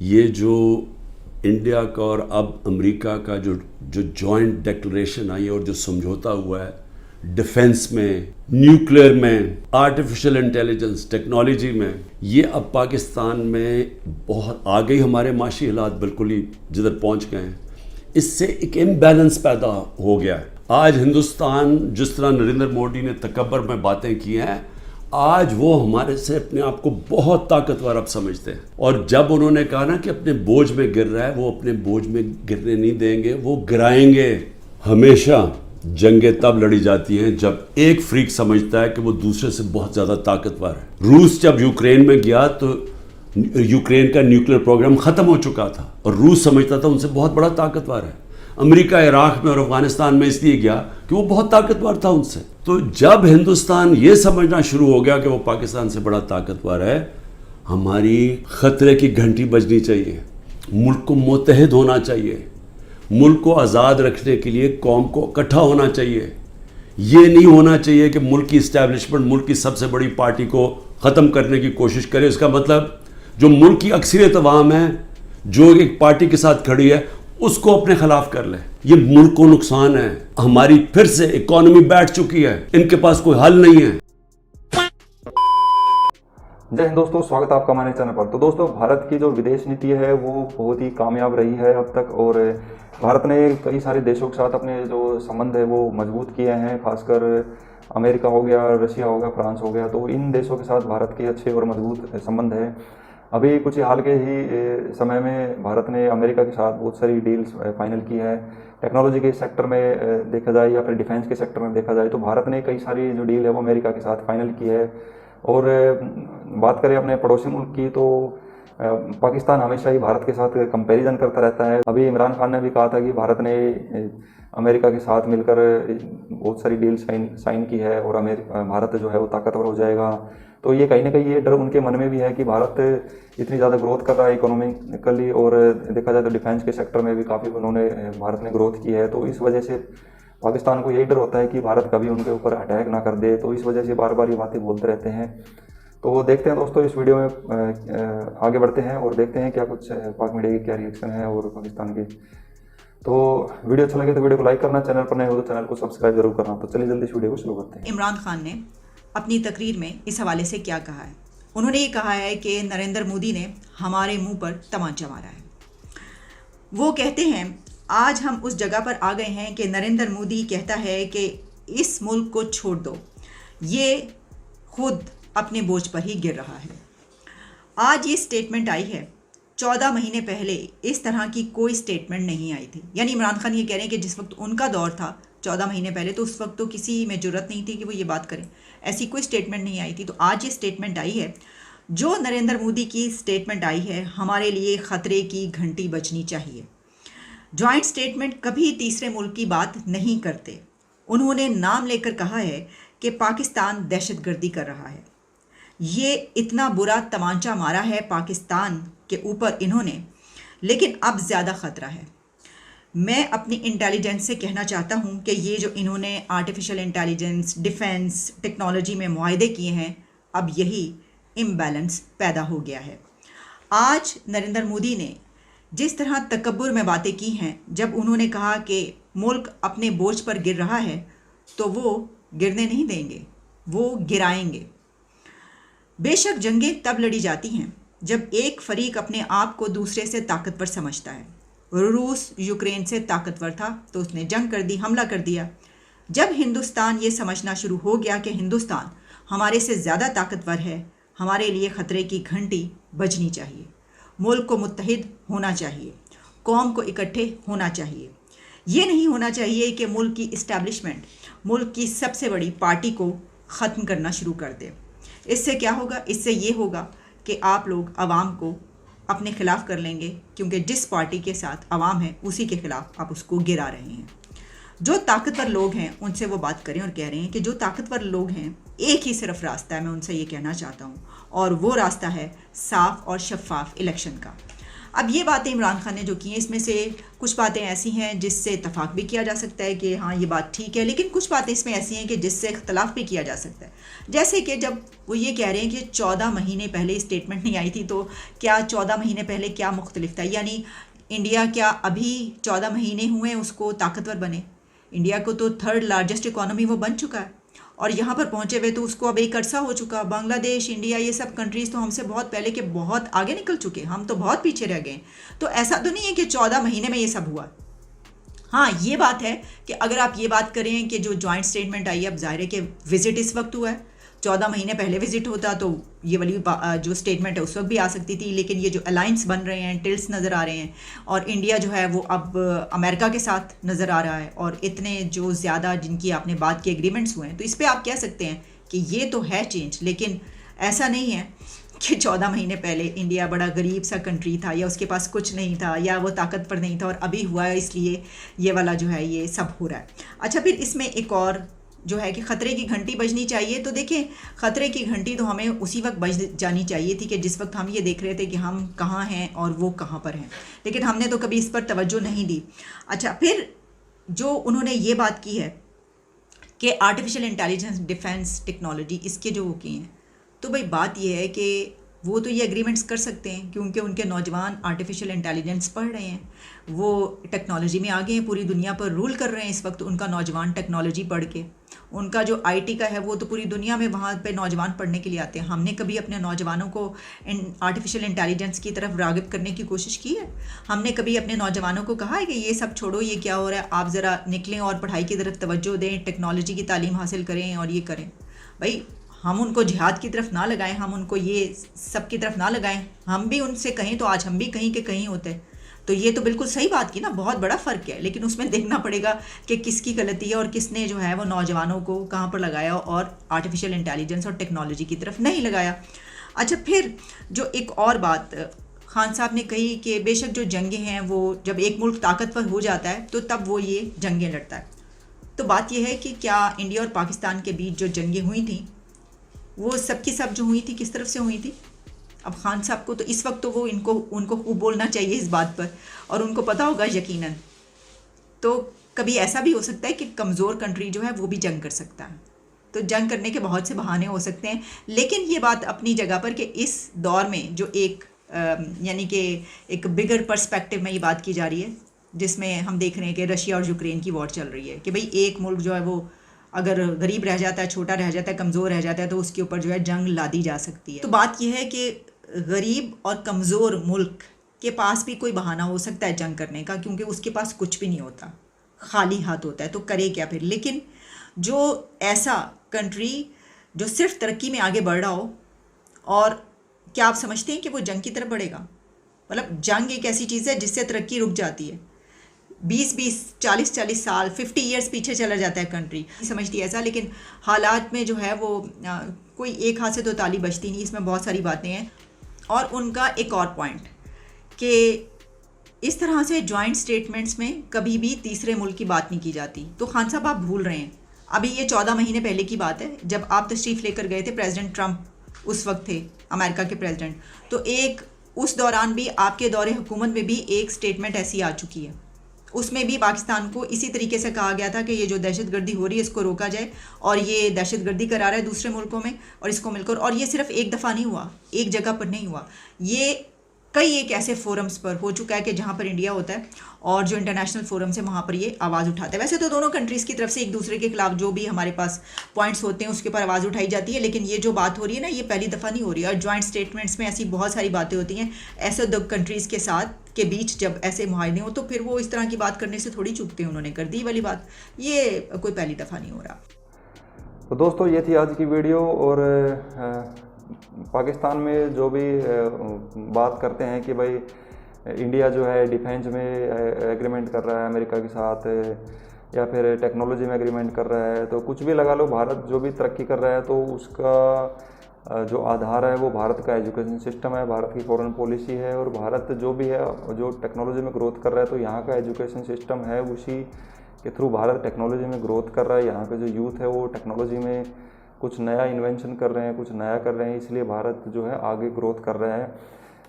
ये जो इंडिया का और अब अमेरिका का जो जो जॉइंट डिक्लेरेशन आई है और जो समझौता हुआ है डिफेंस में, न्यूक्लियर में, आर्टिफिशियल इंटेलिजेंस टेक्नोलॉजी में, ये अब पाकिस्तान में बहुत आ गई। हमारे माशी हालात बिल्कुल ही जिधर पहुंच गए हैं, इससे एक इम्बैलेंस पैदा हो गया है। आज हिंदुस्तान, जिस तरह नरेंद्र मोदी ने तकब्बर में बातें की हैं, आज वो हमारे से अपने आप को बहुत ताकतवर अब समझते हैं। और जब उन्होंने कहा ना कि अपने बोझ में गिर रहा है, वो अपने बोझ में गिरने नहीं देंगे, वो गिराएंगे। हमेशा जंगें तब लड़ी जाती हैं जब एक फ्रीक समझता है कि वो दूसरे से बहुत ज़्यादा ताकतवर है। रूस जब यूक्रेन में गया तो यूक्रेन का न्यूक्लियर प्रोग्राम ख़त्म हो चुका था और रूस समझता था उनसे बहुत बड़ा ताकतवर है। अमेरिका इराक में और अफगानिस्तान में इसलिए गया कि वो बहुत ताकतवर था उनसे। तो जब हिंदुस्तान ये समझना शुरू हो गया कि वो पाकिस्तान से बड़ा ताकतवर है, हमारी ख़तरे की घंटी बजनी चाहिए। मुल्क को मुत्तहिद होना चाहिए। मुल्क को आज़ाद रखने के लिए कौम को इकट्ठा होना चाहिए। ये नहीं होना चाहिए कि मुल्क की इस्टेब्लिशमेंट मुल्क की सबसे बड़ी पार्टी को ख़त्म करने की कोशिश करे। इसका मतलब जो मुल्क की अक्सरियत अवाम है, जो एक पार्टी के साथ खड़ी है, उसको अपने खिलाफ कर ले। ये मुल्क को नुकसान है। हमारी फिर से इकोनॉमी बैठ चुकी है, इनके पास कोई हल नहीं है। जय हिंद दोस्तों, स्वागत है आपका हमारे चैनल पर। तो दोस्तों, भारत की जो विदेश नीति है वो बहुत ही कामयाब रही है अब तक, और भारत ने कई सारे देशों के साथ अपने जो संबंध है वो मजबूत किए हैं। खासकर अमेरिका हो गया, रशिया हो गया, फ्रांस हो गया, तो इन देशों के साथ भारत के अच्छे और मजबूत संबंध है। अभी कुछ हाल के ही समय में भारत ने अमेरिका के साथ बहुत सारी डील्स फाइनल की है। टेक्नोलॉजी के सेक्टर में देखा जाए या फिर डिफेंस के सेक्टर में देखा जाए तो भारत ने कई सारी जो डील है वो अमेरिका के साथ फाइनल की है। और बात करें अपने पड़ोसी मुल्क की तो पाकिस्तान हमेशा ही भारत के साथ कंपैरिजन करता रहता है। अभी इमरान खान ने भी कहा था कि भारत ने अमेरिका के साथ मिलकर बहुत सारी डील साइन की है और भारत जो है वो ताकतवर हो जाएगा। तो ये कहीं ना कहीं ये डर उनके मन में भी है कि भारत इतनी ज़्यादा ग्रोथ कर रहा है इकोनॉमिकली, और देखा जाए तो डिफेंस के सेक्टर में भी काफ़ी भारत ने ग्रोथ की है। तो इस वजह से पाकिस्तान को यही डर होता है कि भारत कभी उनके ऊपर अटैक ना कर दे, तो इस वजह से बार बार ये बातें बोलते रहते हैं। तो देखते हैं दोस्तों, इस वीडियो में आगे बढ़ते हैं और देखते हैं क्या कुछ पाक मीडिया की क्या रिएक्शन है और पाकिस्तान की। तो वीडियो अच्छा लगे तो वीडियो को लाइक करना, चैनल पर नए हो तो चैनल को सब्सक्राइब जरूर करना। तो चलिए जल्दी इस वीडियो को शुरू करते हैं। इमरान खान ने अपनी तकरीर में इस हवाले से क्या कहा है? उन्होंने ये कहा है कि नरेंद्र मोदी ने हमारे मुंह पर तमाचा मारा है। वो कहते हैं आज हम उस जगह पर आ गए हैं कि नरेंद्र मोदी कहता है कि इस मुल्क को छोड़ दो, ये खुद अपने बोझ पर ही गिर रहा है। आज ये स्टेटमेंट आई है, 14 महीने पहले इस तरह की कोई स्टेटमेंट नहीं आई थी। यानी इमरान खान ये कह रहे हैं कि जिस वक्त उनका दौर था 14 महीने पहले, तो उस वक्त तो किसी में जुर्रत नहीं थी कि वो ये बात करें, ऐसी कोई स्टेटमेंट नहीं आई थी। तो आज ये स्टेटमेंट आई है, जो नरेंद्र मोदी की स्टेटमेंट आई है, हमारे लिए ख़तरे की घंटी बजनी चाहिए। जॉइंट स्टेटमेंट कभी तीसरे मुल्क की बात नहीं करते। उन्होंने नाम लेकर कहा है कि पाकिस्तान दहशतगर्दी कर रहा है। ये इतना बुरा तमाचा मारा है पाकिस्तान के ऊपर इन्होंने, लेकिन अब ज़्यादा ख़तरा है। मैं अपनी इंटेलिजेंस से कहना चाहता हूँ कि ये जो इन्होंने आर्टिफिशियल इंटेलिजेंस, डिफेंस, टेक्नोलॉजी में मुआहदे किए हैं, अब यही इम्बैलेंस पैदा हो गया है। आज नरेंद्र मोदी ने जिस तरह तकब्बुर में बातें की हैं, जब उन्होंने कहा कि मुल्क अपने बोझ पर गिर रहा है, तो वो गिरने नहीं देंगे, वो गिराएंगे। बेशक जंगें तब लड़ी जाती हैं जब एक फरीक अपने आप को दूसरे से ताकतवर समझता है। रूस यूक्रेन से ताकतवर था तो उसने जंग कर दी, हमला कर दिया। जब हिंदुस्तान ये समझना शुरू हो गया कि हिंदुस्तान हमारे से ज़्यादा ताकतवर है, हमारे लिए ख़तरे की घंटी बजनी चाहिए। मुल्क को मुत्तहिद होना चाहिए, कौम को इकट्ठे होना चाहिए। ये नहीं होना चाहिए कि मुल्क की इस्टेब्लिशमेंट मुल्क की सबसे बड़ी पार्टी को ख़त्म करना शुरू कर दे। इससे क्या होगा? इससे ये होगा कि आप लोग आवाम को अपने खिलाफ कर लेंगे, क्योंकि जिस पार्टी के साथ आवाम है उसी के खिलाफ आप उसको गिरा रहे हैं। जो ताकतवर लोग हैं उनसे वो बात करें और कह रहे हैं कि जो ताकतवर लोग हैं, एक ही सिर्फ रास्ता है, मैं उनसे ये कहना चाहता हूँ, और वो रास्ता है साफ और शफाफ इलेक्शन का। अब ये बातें इमरान खान ने जो की हैं, इसमें से कुछ बातें ऐसी हैं जिससे इतफाक़ भी किया जा सकता है कि हाँ ये बात ठीक है, लेकिन कुछ बातें इसमें ऐसी हैं कि जिससे इख्तलाफ भी किया जा सकता है। जैसे कि जब वो ये कह रहे हैं कि 14 महीने पहले स्टेटमेंट नहीं आई थी, तो क्या 14 महीने पहले क्या मुख्तलिफ था? यानी इंडिया क्या अभी 14 महीने हुए हैं उसको ताकतवर बने? इंडिया को तो 3rd लार्जेस्ट इकॉनमी वो बन चुका है और यहाँ पर पहुँचे हुए तो उसको अब एक अरसा हो चुका। बांग्लादेश, इंडिया, ये सब कंट्रीज़ तो हमसे बहुत पहले के बहुत आगे निकल चुके, हम तो बहुत पीछे रह गए। तो ऐसा तो नहीं है कि 14 महीने में ये सब हुआ। हाँ, ये बात है कि अगर आप ये बात करें कि जो जॉइंट स्टेटमेंट आई है, अब ज़ाहिर है कि विज़िट इस वक्त हुआ है, 14 महीने पहले विजिट होता तो ये वाली जो स्टेटमेंट है उस वक्त भी आ सकती थी। लेकिन ये जो अलाइंस बन रहे हैं, टिल्स नज़र आ रहे हैं और इंडिया जो है वो अब अमेरिका के साथ नज़र आ रहा है और इतने जो ज़्यादा जिनकी आपने बात की एग्रीमेंट्स हुए हैं, तो इस पर आप कह सकते हैं कि ये तो है चेंज। लेकिन ऐसा नहीं है कि 14 महीने पहले इंडिया बड़ा गरीब सा कंट्री था या उसके पास कुछ नहीं था या वो ताकतवर नहीं था और अभी हुआ है इसलिए ये वाला जो है ये सब हो रहा है। अच्छा, फिर इसमें एक और जो है कि ख़तरे की घंटी बजनी चाहिए। तो देखें, ख़तरे की घंटी तो हमें उसी वक्त बज जानी चाहिए थी कि जिस वक्त हम ये देख रहे थे कि हम कहाँ हैं और वो कहाँ पर हैं, लेकिन हमने तो कभी इस पर तवज्जो नहीं दी। अच्छा, फिर जो उन्होंने ये बात की है कि आर्टिफिशियल इंटेलिजेंस, डिफेंस टेक्नोलॉजी, इसके जो वो किए हैं, तो भाई बात ये है कि वो तो ये एग्रीमेंट्स कर सकते हैं क्योंकि उनके नौजवान आर्टिफिशियल इंटेलिजेंस पढ़ रहे हैं, वो टेक्नोलॉजी में आगे हैं, पूरी दुनिया पर रूल कर रहे हैं इस वक्त उनका नौजवान टेक्नोलॉजी पढ़ के। उनका जो आईटी का है वो तो पूरी दुनिया में वहाँ पे नौजवान पढ़ने के लिए आते हैं। हमने कभी अपने नौजवानों को आर्टिफिशियल इंटेलिजेंस की तरफ राग़िब करने की कोशिश की है? हमने कभी अपने नौजवानों को कहा है कि ये सब छोड़ो, ये क्या हो रहा है, आप ज़रा निकलें और पढ़ाई की तरफ तवज्जो दें, टेक्नोलॉजी की तालीम हासिल करें और ये करें? भाई हम उनको जिहाद की तरफ ना लगाएं, हम उनको ये सब की तरफ ना लगाएं। हम भी उनसे कहें तो आज हम भी कहीं के कहीं होते, तो ये तो बिल्कुल सही बात की ना, बहुत बड़ा फ़र्क है। लेकिन उसमें देखना पड़ेगा कि किसकी गलती है और किसने जो है वो नौजवानों को कहाँ पर लगाया और आर्टिफिशियल इंटेलिजेंस और टेक्नोलॉजी की तरफ नहीं लगाया। अच्छा, फिर जो एक और बात खान साहब ने कही कि बेशक जो जंगें हैं वो जब एक मुल्क ताकतवर हो जाता है तो तब वो ये जंगें लड़ता है। तो बात यह है कि क्या इंडिया और पाकिस्तान के बीच जो जंगें हुई थी वो सब की सब जो हुई थी किस तरफ से हुई थी? अब खान साहब को तो इस वक्त तो वो उनको खूब बोलना चाहिए इस बात पर और उनको पता होगा यकीनन। तो कभी ऐसा भी हो सकता है कि कमज़ोर कंट्री जो है वो भी जंग कर सकता है, तो जंग करने के बहुत से बहाने हो सकते हैं। लेकिन ये बात अपनी जगह पर कि इस दौर में जो एक यानी कि एक बिगर पर्सपेक्टिव में ये बात की जा रही है जिसमें हम देख रहे हैं कि रशिया और यूक्रेन की वॉर चल रही है कि भाई एक मुल्क जो है वो अगर गरीब रह जाता है, छोटा रह जाता है, कमज़ोर रह जाता है तो उसके ऊपर जो है जंग लादी जा सकती है। तो बात यह है कि गरीब और कमज़ोर मुल्क के पास भी कोई बहाना हो सकता है जंग करने का, क्योंकि उसके पास कुछ भी नहीं होता, खाली हाथ होता है, तो करे क्या फिर? लेकिन जो ऐसा कंट्री जो सिर्फ तरक्की में आगे बढ़ रहा हो, और क्या आप समझते हैं कि वो जंग की तरफ बढ़ेगा? मतलब जंग एक ऐसी चीज़ है जिससे तरक्की रुक जाती है। 20-20, 40-40 साल, 50 ईयर्स पीछे चला जाता है कंट्री, समझती है ऐसा। लेकिन हालात में जो है वो कोई एक हाथ से तो ताली बजती नहीं, इसमें बहुत सारी बातें हैं। और उनका एक और पॉइंट कि इस तरह से जॉइंट स्टेटमेंट्स में कभी भी तीसरे मुल्क की बात नहीं की जाती। तो खान साहब आप भूल रहे हैं, अभी ये 14 महीने पहले की बात है जब आप तशरीफ़ लेकर गए थे, प्रेसिडेंट ट्रंप उस वक्त थे अमेरिका के प्रेसिडेंट, तो एक उस दौरान भी आपके दौरे हुकूमत में भी एक स्टेटमेंट ऐसी आ चुकी है। उसमें भी पाकिस्तान को इसी तरीके से कहा गया था कि ये जो दहशतगर्दी हो रही है इसको रोका जाए, और ये दहशतगर्दी करा रहा है दूसरे मुल्कों में और इसको मिलकर। और ये सिर्फ एक दफ़ा नहीं हुआ, एक जगह पर नहीं हुआ, ये कई एक ऐसे फोरम्स पर हो चुका है कि जहाँ पर इंडिया होता है और जो इंटरनेशनल फोरम्स है वहाँ पर ये आवाज़ उठाता है। वैसे तो दोनों कंट्रीज़ की तरफ से एक दूसरे के खिलाफ जो भी हमारे पास पॉइंट्स होते हैं उसके ऊपर आवाज़ उठाई जाती है, लेकिन ये जो बात हो रही है ना, ये पहली दफ़ा नहीं हो रही है। और जॉइंट स्टेटमेंट्स में ऐसी बहुत सारी बातें होती हैं, ऐसे दो कंट्रीज़ के साथ के बीच जब ऐसे मुआहदे हो तो फिर वो इस तरह की बात करने से थोड़ी चूकते हैं। उन्होंने कर दी वाली बात, ये कोई पहली दफ़ा नहीं हो रहा। तो दोस्तों ये थी आज की वीडियो। और पाकिस्तान में जो भी बात करते हैं कि भाई इंडिया जो है डिफेंस में एग्रीमेंट कर रहा है अमेरिका के साथ, या फिर टेक्नोलॉजी में एग्रीमेंट कर रहा है, तो कुछ भी लगा लो, भारत जो भी तरक्की कर रहा है तो उसका जो आधार है वो भारत का एजुकेशन सिस्टम है, भारत की फॉरेन पॉलिसी है। और भारत जो भी है जो टेक्नोलॉजी में ग्रोथ कर रहा है तो यहाँ का एजुकेशन सिस्टम है, उसी के थ्रू भारत टेक्नोलॉजी में ग्रोथ कर रहा है। यहाँ पे जो यूथ है वो टेक्नोलॉजी में कुछ नया इन्वेंशन कर रहे हैं, कुछ नया कर रहे हैं, इसलिए भारत जो है आगे ग्रोथ कर रहा है।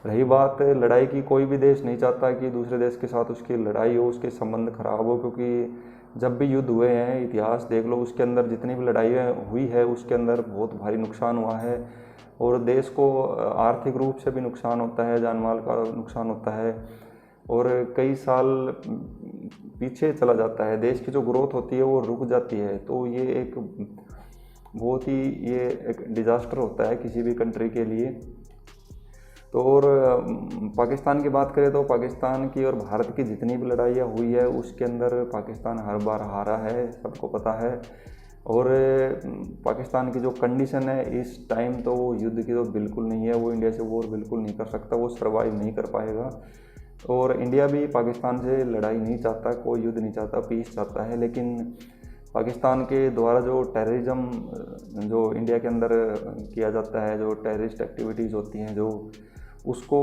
रही बात लड़ाई की, कोई भी देश नहीं चाहता कि दूसरे देश के साथ उसकी लड़ाई हो, उसके संबंध खराब हो, क्योंकि जब भी युद्ध हुए हैं, इतिहास देख लो, उसके अंदर जितनी भी लड़ाई हुई है उसके अंदर बहुत भारी नुकसान हुआ है और देश को आर्थिक रूप से भी नुकसान होता है, जान माल का नुकसान होता है और कई साल पीछे चला जाता है, देश की जो ग्रोथ होती है वो रुक जाती है। तो ये एक बहुत ही ये एक डिज़ास्टर होता है किसी भी कंट्री के लिए। तो और पाकिस्तान की बात करें तो पाकिस्तान की और भारत की जितनी भी लड़ाइयाँ हुई है उसके अंदर पाकिस्तान हर बार हारा है, सबको पता है। और पाकिस्तान की जो कंडीशन है इस टाइम, तो वो युद्ध की तो बिल्कुल नहीं है, वो इंडिया से वॉर बिल्कुल नहीं कर सकता, वो सर्वाइव नहीं कर पाएगा। और इंडिया भी पाकिस्तान से लड़ाई नहीं चाहता, कोई युद्ध नहीं चाहता, पीस चाहता है। लेकिन पाकिस्तान के द्वारा जो टेररिज्म जो इंडिया के अंदर किया जाता है, जो टेररिस्ट एक्टिविटीज़ होती हैं, जो उसको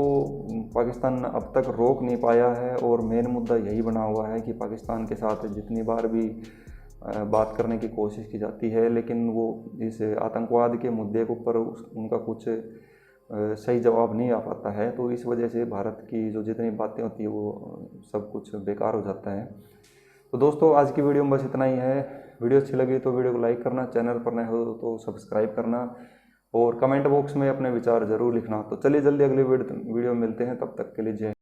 पाकिस्तान अब तक रोक नहीं पाया है। और मेन मुद्दा यही बना हुआ है कि पाकिस्तान के साथ जितनी बार भी बात करने की कोशिश की जाती है, लेकिन वो इस आतंकवाद के मुद्दे के ऊपर उनका कुछ सही जवाब नहीं आ पाता है। तो इस वजह से भारत की जो जितनी बातें होती है वो सब कुछ बेकार हो जाता है। तो दोस्तों आज की वीडियो में बस इतना ही है। वीडियो अच्छी लगी तो वीडियो को लाइक करना, चैनल पर नए हो तो सब्सक्राइब करना और कमेंट बॉक्स में अपने विचार ज़रूर लिखना। तो चलिए जल्दी अगली वीडियो में मिलते हैं, तब तक के लिए जय।